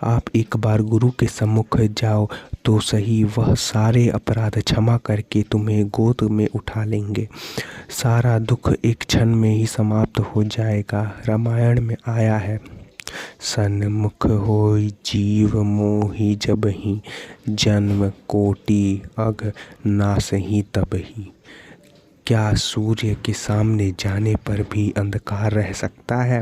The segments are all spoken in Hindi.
आप एक बार गुरु के सम्मुख जाओ तो सही, वह सारे अपराध क्षमा करके तुम्हें गोद में उठा लेंगे। सारा दुख एक क्षण में ही समाप्त हो जाएगा। रामायण में आया है, सन्मुख होई जीव मोहि जबहि, जन्म कोटि अघ नासहि तबहि। क्या सूर्य के सामने जाने पर भी अंधकार रह सकता है?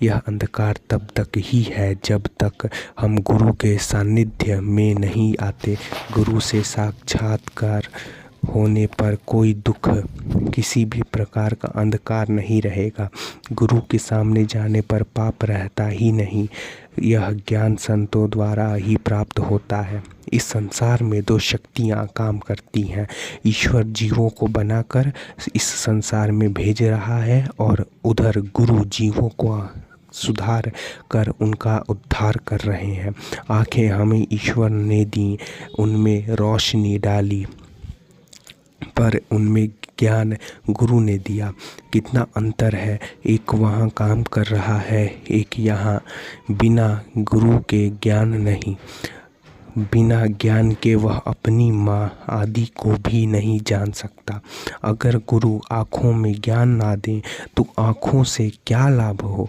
यह अंधकार तब तक ही है जब तक हम गुरु के सानिध्य में नहीं आते। गुरु से साक्षात्कार होने पर कोई दुख, किसी भी प्रकार का अंधकार नहीं रहेगा। गुरु के सामने जाने पर पाप रहता ही नहीं। यह ज्ञान संतों द्वारा ही प्राप्त होता है। इस संसार में दो शक्तियाँ काम करती हैं। ईश्वर जीवों को बनाकर इस संसार में भेज रहा है और उधर गुरु जीवों को सुधार कर उनका उद्धार कर रहे हैं। आँखें हमें ईश्वर ने दी, उनमें रोशनी डाली, पर उनमें ज्ञान गुरु ने दिया। कितना अंतर है, एक वहाँ काम कर रहा है, एक यहाँ। बिना गुरु के ज्ञान नहीं, बिना ज्ञान के वह अपनी माँ आदि को भी नहीं जान सकता। अगर गुरु आँखों में ज्ञान ना दें तो आँखों से क्या लाभ हो।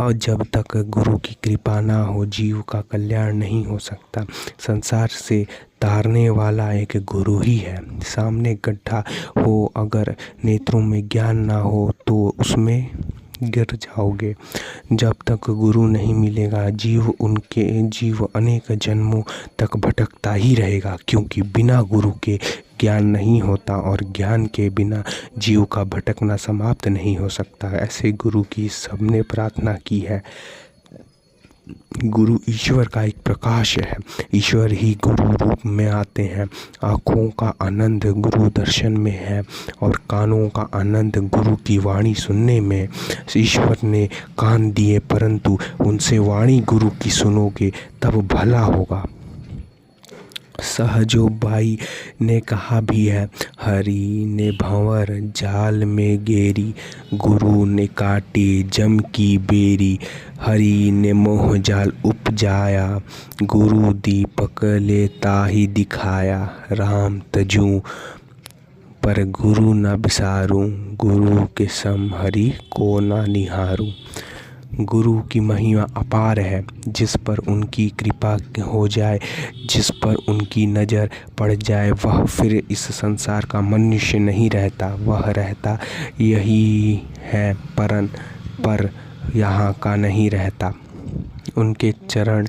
और जब तक गुरु की कृपा ना हो, जीव का कल्याण नहीं हो सकता। संसार से तारने वाला एक गुरु ही है। सामने गड्ढा हो, अगर नेत्रों में ज्ञान ना हो तो उसमें गिर जाओगे। जब तक गुरु नहीं मिलेगा, जीव अनेक जन्मों तक भटकता ही रहेगा, क्योंकि बिना गुरु के ज्ञान नहीं होता और ज्ञान के बिना जीव का भटकना समाप्त नहीं हो सकता। ऐसे गुरु की सबने प्रार्थना की है। गुरु ईश्वर का एक प्रकाश है। ईश्वर ही गुरु रूप में आते हैं। आँखों का आनंद गुरु दर्शन में है और कानों का आनंद गुरु की वाणी सुनने में। ईश्वर ने कान दिए, परंतु उनसे वाणी गुरु की सुनोगे तब भला होगा। सहजो बाई ने कहा भी है, हरि ने भंवर जाल में गेरी, गुरु ने काटे जम की बेरी। हरि ने मोह जाल उपजाया, गुरु दीपक ले ताहि दिखाया। राम तजूं पर गुरु न बिसारूं, गुरु के सम हरि को ना निहारूं। गुरु की महिमा अपार है। जिस पर उनकी कृपा हो जाए, जिस पर उनकी नज़र पड़ जाए, वह फिर इस संसार का मनुष्य नहीं रहता। वह रहता यही है पर यहाँ का नहीं रहता। उनके चरण